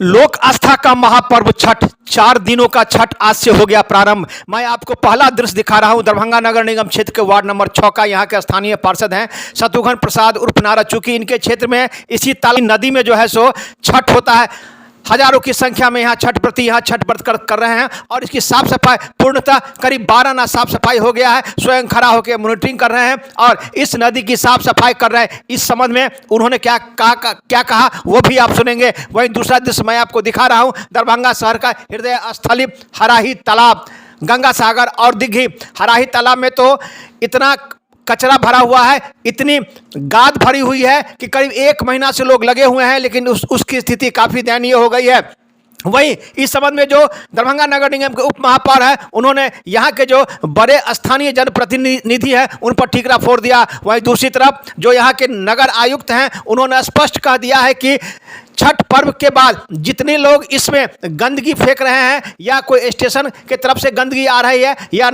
लोक आस्था का महापर्व छठ, 4 दिनों का छठ आज से हो गया प्रारंभ। मैं आपको पहला दृश्य दिखा रहा हूं दरभंगा नगर निगम क्षेत्र के वार्ड नंबर 6 का। यहां के स्थानीय पार्षद हैं शत्रुघ्न प्रसाद उर्फ नारा। चूंकि इनके क्षेत्र में इसी ताल नदी में जो है सो छठ होता है। हजारों की संख्या में यहाँ छठ व्रती यहाँ छठ व्रत कर रहे हैं और इसकी साफ सफाई पूर्णतः करीब 12 ना साफ सफाई हो गया है। स्वयं खड़ा होकर मॉनिटरिंग कर रहे हैं और इस नदी की साफ सफाई कर रहे हैं। इस संबंध में उन्होंने क्या कहा वो भी आप सुनेंगे। वहीं दूसरा दृश्य मैं आपको दिखा रहा हूँ दरभंगा शहर का हृदय स्थली हराही तालाब, गंगा सागर और दिघी। हराही तालाब में तो इतना कचरा भरा हुआ है, इतनी गाद भरी हुई है कि करीब 1 महीना से लोग लगे हुए हैं, लेकिन उसकी स्थिति काफ़ी दयनीय हो गई है। वहीं इस संबंध में जो दरभंगा नगर निगम के उप महापौर हैं उन्होंने यहाँ के जो बड़े स्थानीय जनप्रतिनिधि हैं उन पर ठीकरा फोड़ दिया। वहीं दूसरी तरफ जो यहाँ के नगर आयुक्त हैं उन्होंने स्पष्ट कह दिया है कि छठ पर्व के बाद जितने लोग इसमें गंदगी फेंक रहे हैं या कोई स्टेशन के तरफ से गंदगी आ रही है या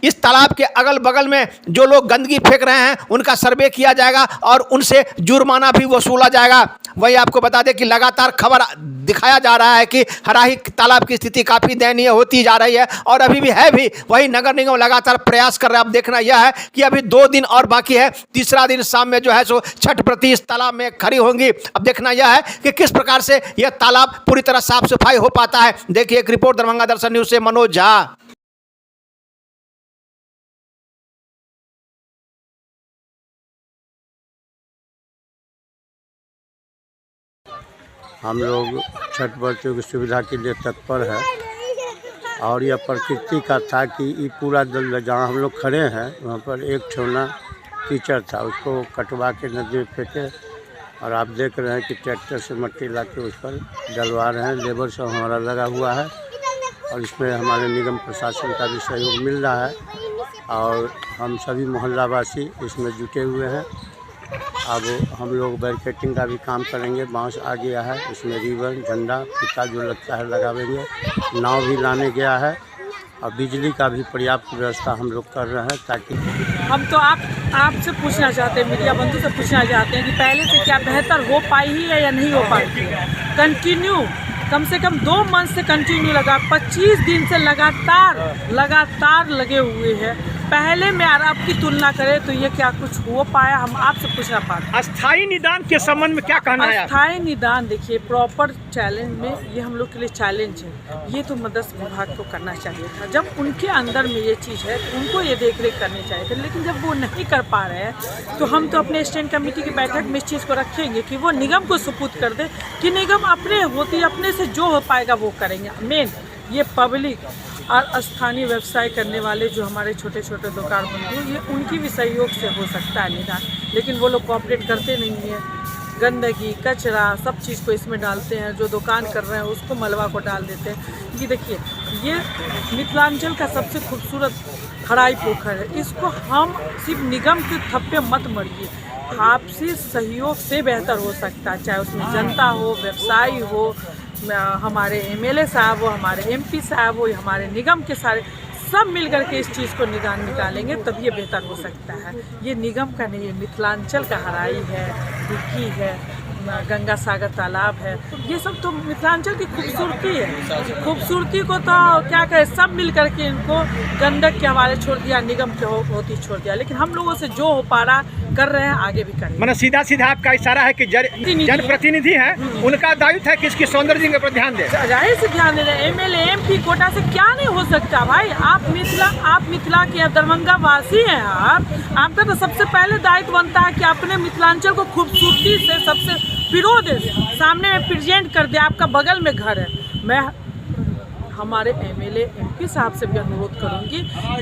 इस तालाब के अगल बगल में जो लोग गंदगी फेंक रहे हैं उनका सर्वे किया जाएगा और उनसे जुर्माना भी वसूला जाएगा। वही आपको बता दें कि लगातार खबर दिखाया जा रहा है कि हराही तालाब की स्थिति काफ़ी दयनीय होती जा रही है और अभी भी है भी। वही नगर निगम लगातार प्रयास कर रहा है। अब देखना यह है कि अभी 2 दिन और बाकी है। तीसरा दिन शाम में जो है सो छठ व्रती इस तालाब में खड़ी होंगी। अब देखना यह है कि किस प्रकार से यह तालाब पूरी तरह साफ सफाई हो पाता है। देखिए एक रिपोर्ट दरभंगा दर्शन न्यूज से मनोज झा। हम लोग छठ व्रतियों की सुविधा के लिए तत्पर है और यह प्रकृति का था कि ये पूरा दल जहाँ हम लोग खड़े हैं वहाँ पर एक ठोना कीचड़ था, उसको कटवा के नदी में फेंके और आप देख रहे हैं कि ट्रैक्टर से मिट्टी ला के उस पर डलवा रहे हैं। लेबर सब हमारा लगा हुआ है और इसमें हमारे निगम प्रशासन का भी सहयोग मिल रहा है और हम सभी मोहल्लावासी इसमें जुटे हुए हैं। अब हम लोग बैरिकेटिंग का भी काम करेंगे। बांस आ गया है, इसमें रिबन झंडा फीता जो लगता है लगावेंगे। नाव भी लाने गया है और बिजली का भी पर्याप्त व्यवस्था हम लोग कर रहे हैं ताकि हम तो आपसे पूछना चाहते हैं, मीडिया बंधु से पूछना चाहते हैं कि पहले से क्या बेहतर हो पाई है या नहीं हो पाई है। कंटिन्यू कम से कम 2 मंथ से कंटिन्यू लगा 25 दिन से लगातार लगे हुए हैं। पहले में और अब की तुलना करें तो ये क्या कुछ हो पाया, हम आपसे पूछना पाते हैं। अस्थायी निदान के संबंध में क्या कहना है? अस्थायी निदान देखिए प्रॉपर चैलेंज में ये हम लोग के लिए चैलेंज है। ये तो मत्स्य विभाग को करना चाहिए था। जब उनके अंदर में ये चीज़ है तो उनको ये देख रेख करनी चाहिए थी, लेकिन जब वो नहीं कर पा रहे हैं तो हम तो अपने स्टैंड कमेटी की बैठक में इस चीज़ को रखेंगे कि वो निगम को सुपुर्द कर दे कि निगम अपने से जो हो पाएगा वो करेंगे। मेन ये पब्लिक और स्थानीय व्यवसाय करने वाले जो हमारे छोटे छोटे दुकान बंधु हैं, ये उनकी भी सहयोग से हो सकता है निदान, लेकिन वो लोग कोऑपरेट करते नहीं हैं। गंदगी कचरा सब चीज़ को इसमें डालते हैं। जो दुकान कर रहे हैं उसको मलबा को डाल देते हैं। ये देखिए ये मिथिलांचल का सबसे खूबसूरत हराई पोखर है। इसको हम सिर्फ निगम के थप्पे मत मरिए, आपसी सहयोग से बेहतर हो सकता है। चाहे उसमें जनता हो, व्यवसायी हो, हमारे एमएलए साहब हो, हमारे एमपी साहब हो, हमारे निगम के सारे सब मिल करके इस चीज़ को निदान निकालेंगे तब ये बेहतर हो सकता है। ये निगम का नहीं है, मिथिलांचल का हराई है, डिक्की है, गंगा सागर तालाब है। ये सब तो मिथिलांचल की खूबसूरती है। खूबसूरती को तो क्या कहे, सब मिल करके इनको गंडक के हवाले छोड़ दिया, निगम के होती छोड़ दिया। लेकिन हम लोगों से जो हो पा रहा कर रहे हैं, आगे भी करेंगे। मतलब सीधा सीधा आपका इशारा है कि जनप्रतिनिधि हैं उनका दायित्व है कि इसकी सौंदर्य पर ध्यान दें। जाहिर से ध्यान दे रहे हैं। एमएलए एमपी कोटा से क्या नहीं हो सकता भाई। आप मिथिला के दरभंगा वासी हैं। आपका तो सबसे पहले दायित्व बनता है कि अपने मिथिलांचल को खूबसूरती से सबसे विरोध सामने में प्रेजेंट कर दे। आपका बगल में घर है। मैं हमारे एमएलए एमपी साहब से भी अनुरोध करूंगी,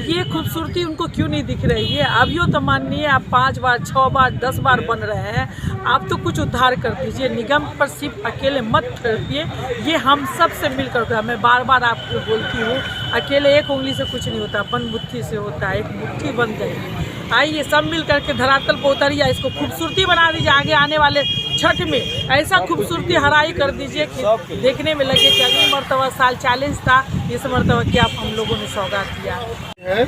ये खूबसूरती उनको क्यों नहीं दिख रही है। अभियो तो माननीय आप 5 बार 6 बार 10 बार बन रहे हैं, आप तो कुछ उद्धार कर दीजिए। निगम पर सिर्फ अकेले मत ठहरिए, ये हम सब से मिलकर। मैं बार बार आपको बोलती हूँ, अकेले एक उंगली से कुछ नहीं होता, बन मुट्ठी से होता है। एक मुट्ठी बन जाइए, आइए सब मिल करके धरातल पर उतरिए, इसको खूबसूरती बना दीजिए। आगे आने वाले छठ में ऐसा खूबसूरती हराई कर दीजिए कि देखने में लगे कि अगली मरतबा साल चैलेंज था, इस मरतबा क्या हम लोगों ने सौगात किया है।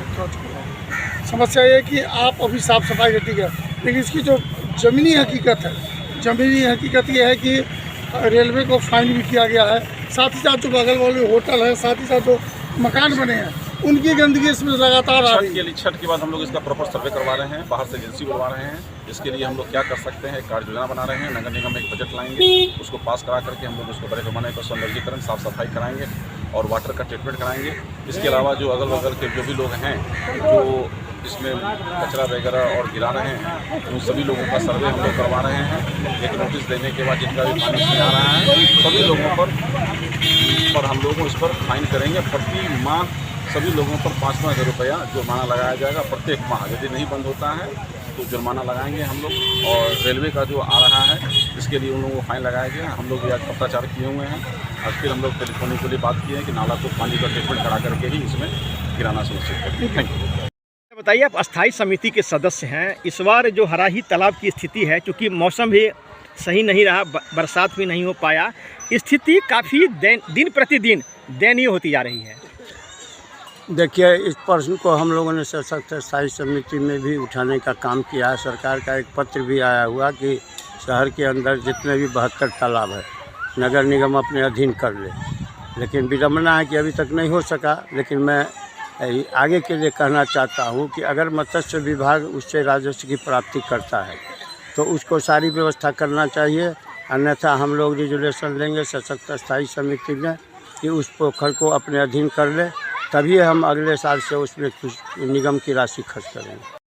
समस्या ये है कि आप अभी साफ सफाई करती है, लेकिन इसकी जो ज़मीनी हकीकत है, ज़मीनी हकीकत ये है कि रेलवे को फाइन भी किया गया है। साथ ही साथ जो बगल वाले होटल है, साथ ही साथ जो मकान बने हैं, उनकी गंदगी इसमें लगातार आ रही है। छठ के बाद हम लोग इसका प्रॉपर सर्वे करवा रहे हैं, बाहर से एजेंसी बुलवा रहे हैं। इसके लिए हम लोग क्या कर सकते हैं, कार्य योजना बना रहे हैं। नगर निगम में एक बजट लाएंगे, उसको पास करा करके हम लोग उसको बड़े पैमाने पर सौंदर्यीकरण, साफ सफाई कराएंगे और वाटर का ट्रीटमेंट कराएंगे। इसके अलावा जो अगल बगल के जो भी लोग हैं जो इसमें कचरा वगैरह और गिरा रहे हैं, उन सभी लोगों का सर्वे हम लोग करवा रहे हैं। एक नोटिस देने के बाद जिनका भी पानी नहीं आ रहा है, सभी लोगों पर हम लोगों इस पर फाइन करेंगे। प्रति माह सभी लोगों पर 5,000 रुपया जुर्माना लगाया जाएगा प्रत्येक माह। यदि नहीं बंद होता है तो जुर्माना लगाएंगे हम लोग। और रेलवे का जो आ रहा है इसके लिए उन लोगों को फाइन लगाया गया। हम लोग आज पत्राचार किए हुए हैं। आज फिर हम लोग टेलीफोनिकली बात किए हैं कि नाला को पानी का ट्रीटमेंट करा करके ही इसमें गिराना सुनिश्चित करें। Thank you. बताइए, आप अस्थाई समिति के सदस्य हैं। इस बार जो हराही तालाब की स्थिति है, क्योंकि मौसम भी सही नहीं रहा, बरसात भी नहीं हो पाया, स्थिति काफ़ी दिन प्रतिदिन दयनीय होती जा रही है। देखिए, इस प्रश्न को हम लोगों ने सशक्त स्थायी समिति में भी उठाने का काम किया है। सरकार का एक पत्र भी आया हुआ कि शहर के अंदर जितने भी 72 तालाब है नगर निगम अपने अधीन कर ले। लेकिन विडम्बना है कि अभी तक नहीं हो सका। लेकिन मैं आगे के लिए कहना चाहता हूँ कि अगर मत्स्य विभाग उससे राजस्व की प्राप्ति करता है तो उसको सारी व्यवस्था करना चाहिए। अन्यथा हम लोग रिजोल्यूशन लेंगे सशक्त स्थायी समिति में कि उस पोखर को अपने अधीन कर ले, तभी हम अगले साल से उसमें कुछ निगम की राशि खर्च करेंगे।